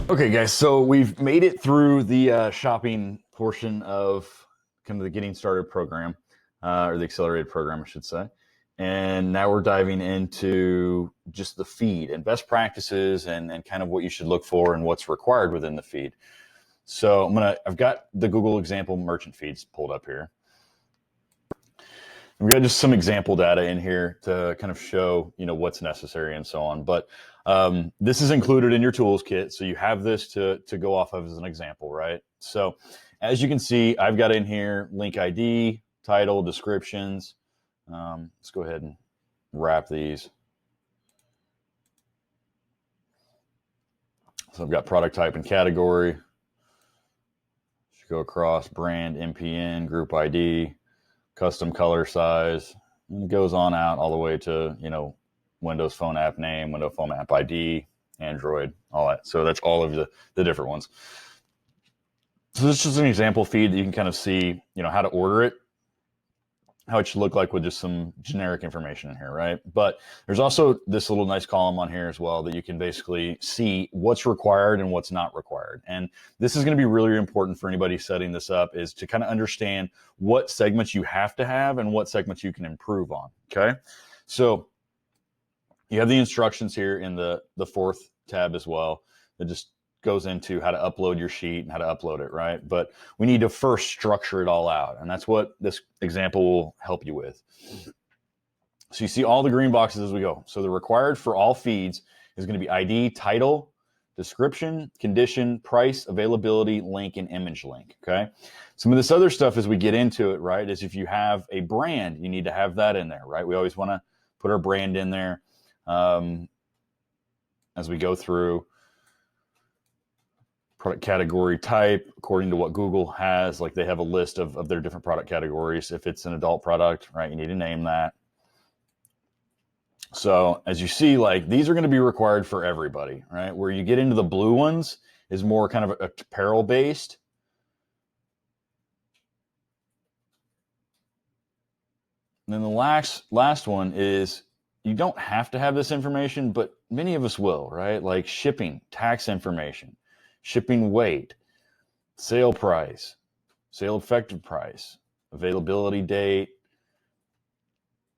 Okay, guys, so we've made it through the shopping portion of kind of the Getting Started program, or the Accelerated program, I should say. And now we're diving into just the feed and best practices and kind of what you should look for and what's required within the feed. So I've got the Google example merchant feeds pulled up here. We've got just some example data in here to kind of show, what's necessary and so on. But this is included in your tools kit. So you have this to go off of as an example, right? So as you can see, I've got in here link ID, title, descriptions. Let's go ahead and wrap these. So I've got product type and category. Should go across brand, MPN, group ID, custom color size, and it goes on out all the way to, Windows Phone app name, Windows Phone app ID, Android, all that. So that's all of the different ones. So this is just an example feed that you can kind of see, how to order it, how it should look like with just some generic information in here, right? But there's also this little nice column on here as well that you can basically see what's required and what's not required. And this is going to be really important for anybody setting this up, is to kind of understand what segments you have to have and what segments you can improve on, okay? So you have the instructions here in the fourth tab as well that just goes into how to upload your sheet and how to upload it, right? But we need to first structure it all out, and that's what this example will help you with. So you see all the green boxes as we go. So the required for all feeds is going to be ID, title, description, condition, price, availability, link, and image link, okay? Some of this other stuff as we get into it, right, is if you have a brand, you need to have that in there, right? We always want to put our brand in there as we go through. Product category type, according to what Google has, like they have a list of their different product categories. If it's an adult product, right, you need to name that. So as you see, like these are going to be required for everybody, right? Where you get into the blue ones is more kind of apparel based. And then the last one is you don't have to have this information, but many of us will, right? Like shipping, tax information, shipping weight, sale price, sale effective price, availability date.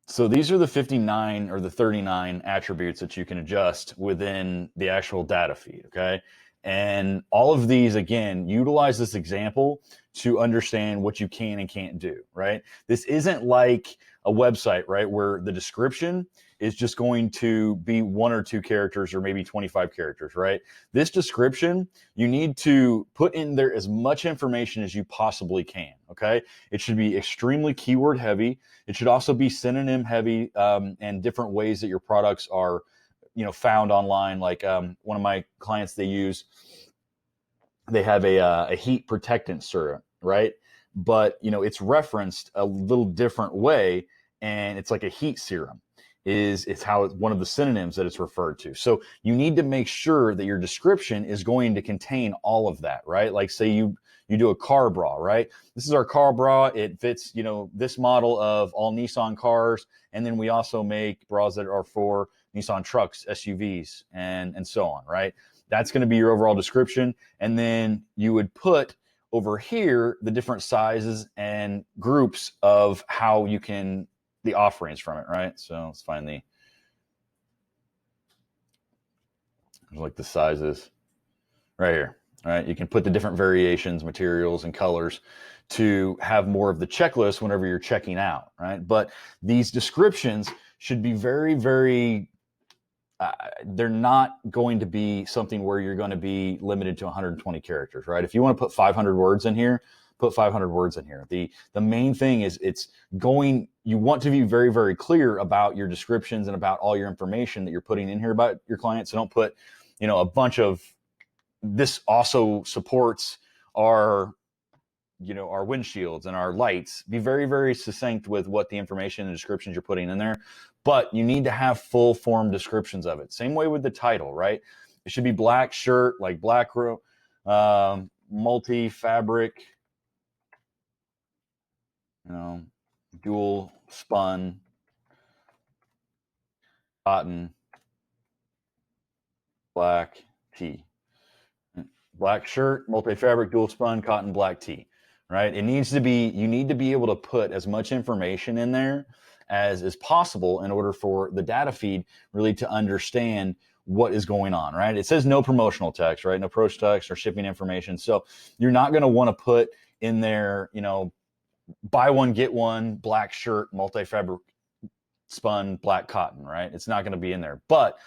So these are the 59 or the 39 attributes that you can adjust within the actual data feed, okay? And all of these, again, utilize this example to understand what you can and can't do, right? This isn't like a website, right, where the description is just going to be 1 or 2 characters or maybe 25 characters, right? This description, you need to put in there as much information as you possibly can, okay? It should be extremely keyword heavy. It should also be synonym heavy, and different ways that your products are, found online. Like one of my clients, they have a heat protectant syrup, right? But, it's referenced a little different way, and it's like a heat serum is how one of the synonyms that it's referred to. So you need to make sure that your description is going to contain all of that, right? Like say you do a car bra, right? This is our car bra. It fits, this model of all Nissan cars. And then we also make bras that are for Nissan trucks, SUVs, and so on, right? That's going to be your overall description. And then you would put over here the different sizes and groups of how you can, the offerings from it, right? So let's find like the sizes right here. All right, you can put the different variations, materials, and colors to have more of the checklist whenever you're checking out, right? But these descriptions should be very, very, they're not going to be something where you're going to be limited to 120 characters, right? If you want to put 500 words in here, put 500 words in here. The main thing is you want to be very, very clear about your descriptions and about all your information that you're putting in here about your client. So don't put, a bunch of, this also supports our windshields and our lights. Be very, very succinct with what the information and descriptions you're putting in there, but you need to have full form descriptions of it. Same way with the title, right? It should be black shirt, like black multi-fabric, dual spun. cotton, black tee. Black shirt, multi-fabric, dual spun, cotton, black tee, right? It needs to be, you need to be able to put as much information in there as is possible in order for the data feed really to understand what is going on, right? It says no promotional text, right? No approach text or shipping information. So you're not going to want to put in there, you know, buy one, get one, black shirt, multi-fabric, spun, black cotton, right? It's not going to be in there. But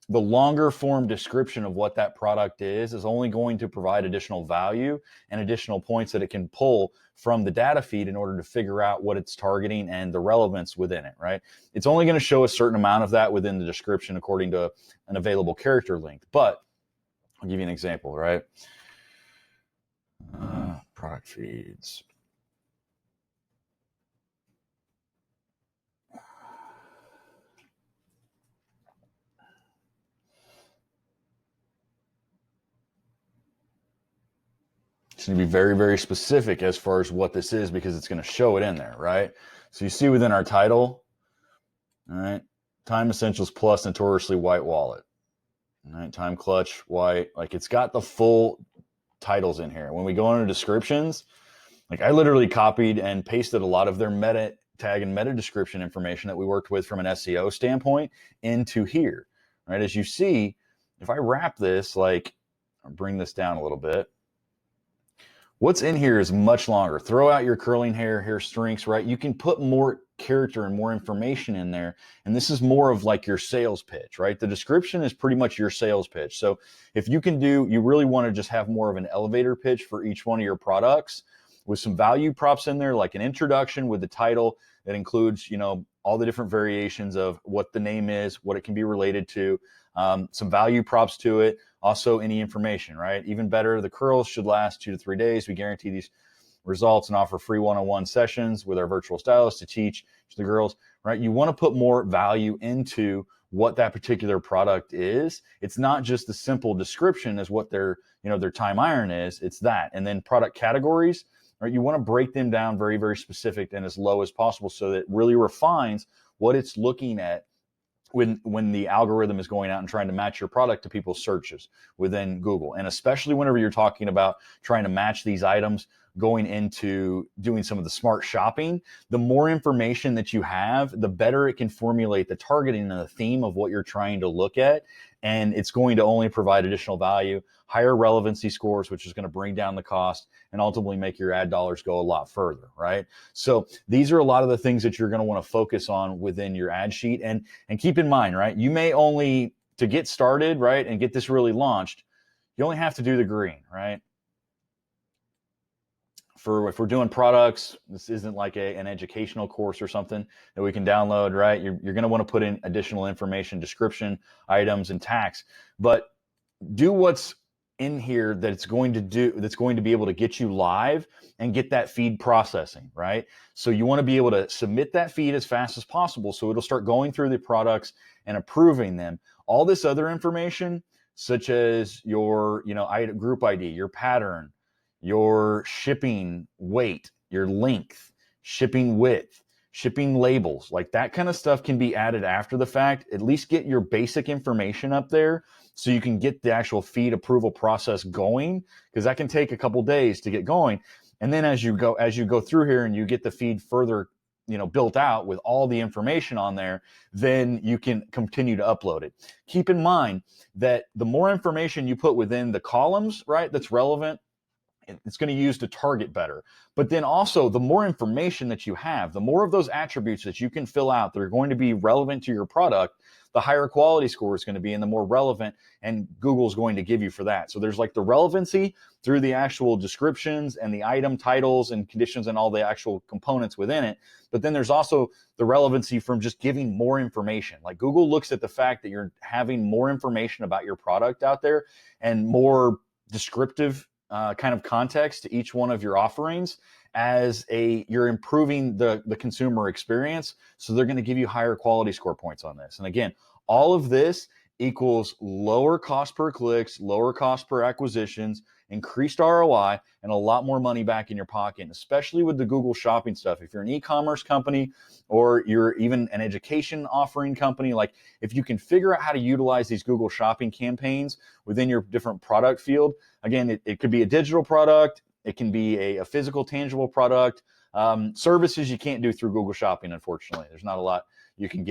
the longer form description of what that product is only going to provide additional value and additional points that it can pull from the data feed in order to figure out what it's targeting and the relevance within it, right? It's only going to show a certain amount of that within the description according to an available character length. But I'll give you an example, right? Product feeds. It's going to be very, very specific as far as what this is because it's going to show it in there, right? So you see within our title, all right, Time Essentials Plus Notoriously White Wallet. All right, Time Clutch White. Like it's got the full titles in here. When we go into descriptions, like I literally copied and pasted a lot of their meta tag and meta description information that we worked with from an SEO standpoint into here, right? As you see, if I wrap this, like I'll bring this down a little bit. What's in here is much longer. Throw out your curling hair strengths, right? You can put more character and more information in there. And this is more of like your sales pitch, right? The description is pretty much your sales pitch. So if you can do, you really want to just have more of an elevator pitch for each one of your products with some value props in there, like an introduction with the title that includes, you know, all the different variations of what the name is, what it can be related to, some value props to it. Also, any information, right? Even better, the curls should last 2 to 3 days. We guarantee these results and offer free one-on-one sessions with our virtual stylist to teach to the girls, right? You want to put more value into what that particular product is. It's not just the simple description as what their, you know, their time iron is. It's that. And then product categories, right? You want to break them down very, very specific and as low as possible so that it really refines what it's looking at when the algorithm is going out and trying to match your product to people's searches within Google. And especially whenever you're talking about trying to match these items going into doing some of the smart shopping, the more information that you have, the better it can formulate the targeting and the theme of what you're trying to look at. And it's going to only provide additional value, higher relevancy scores, which is going to bring down the cost and ultimately make your ad dollars go a lot further, right? So these are a lot of the things that you're going to want to focus on within your ad sheet. And keep in mind, right, you may only, to get started, right, and get this really launched, you only have to do the green, right? If we're doing products, this isn't like an educational course or something that we can download, right? You're going to want to put in additional information, description, items, and tax. But do what's in here that it's going to do, that's going to be able to get you live and get that feed processing, right? So you want to be able to submit that feed as fast as possible so it'll start going through the products and approving them. All this other information, such as your, you know, group ID, your pattern, your shipping weight, your length, shipping width, shipping labels, like that kind of stuff can be added after the fact. At least get your basic information up there so you can get the actual feed approval process going, because that can take a couple days to get going. And then as you go through here and you get the feed further, you know, built out with all the information on there, then you can continue to upload it. Keep in mind that the more information you put within the columns, right, that's relevant, it's going to use to target better. But then also the more information that you have, the more of those attributes that you can fill out that are going to be relevant to your product, the higher quality score is going to be and the more relevant, and Google's going to give you for that. So there's like the relevancy through the actual descriptions and the item titles and conditions and all the actual components within it. But then there's also the relevancy from just giving more information. Like Google looks at the fact that you're having more information about your product out there and more descriptive kind of context to each one of your offerings as you're improving the consumer experience. So they're going to give you higher quality score points on this. And again, all of this equals lower cost per clicks, lower cost per acquisitions, increased ROI, and a lot more money back in your pocket, and especially with the Google Shopping stuff. If you're an e-commerce company or you're even an education offering company, like if you can figure out how to utilize these Google Shopping campaigns within your different product field, again, it could be a digital product, it can be a physical, tangible product. Services you can't do through Google Shopping, unfortunately. There's not a lot you can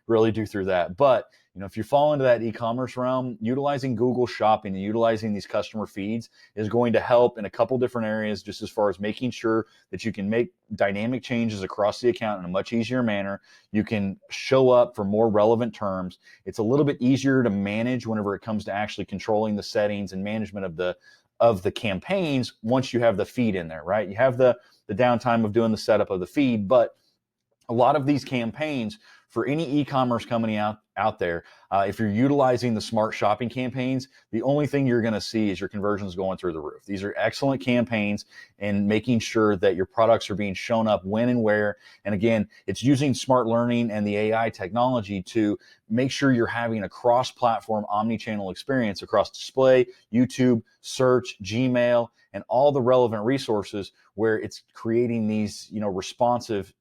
really do through that. But if you fall into that e-commerce realm, utilizing Google Shopping and utilizing these customer feeds is going to help in a couple different areas, just as far as making sure that you can make dynamic changes across the account in a much easier manner. You can show up for more relevant terms. It's a little bit easier to manage whenever it comes to actually controlling the settings and management of the campaigns once you have the feed in there, right? You have the downtime of doing the setup of the feed, but a lot of these campaigns for any e-commerce company out there, if you're utilizing the smart shopping campaigns, the only thing you're going to see is your conversions going through the roof. These are excellent campaigns and making sure that your products are being shown up when and where. And again, it's using smart learning and the AI technology to make sure you're having a cross-platform omni-channel experience across display, YouTube, search, Gmail, and all the relevant resources where it's creating these, responsive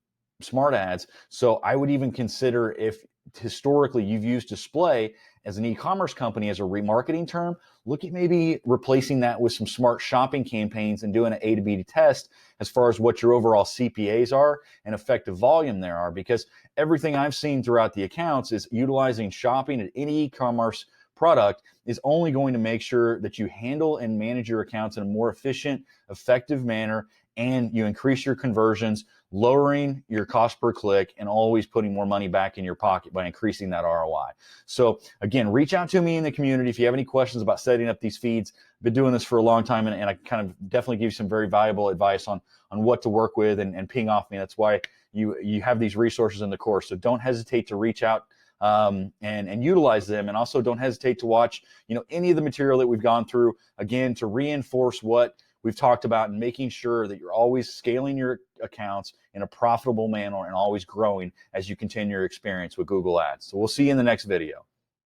smart ads. So I would even consider, if historically you've used display as an e-commerce company as a remarketing term, look at maybe replacing that with some smart shopping campaigns and doing an A to B test as far as what your overall CPAs are and effective volume there are. Because everything I've seen throughout the accounts is utilizing shopping at any e-commerce product is only going to make sure that you handle and manage your accounts in a more efficient, effective manner, and you increase your conversions, lowering your cost per click, and always putting more money back in your pocket by increasing that ROI. So again, reach out to me in the community if you have any questions about setting up these feeds. I've been doing this for a long time, and I kind of definitely give you some very valuable advice on what to work with and ping off me. That's why you have these resources in the course. So don't hesitate to reach out and utilize them. And also don't hesitate to watch any of the material that we've gone through, again, to reinforce what we've talked about and making sure that you're always scaling your accounts in a profitable manner and always growing as you continue your experience with Google Ads. So we'll see you in the next video.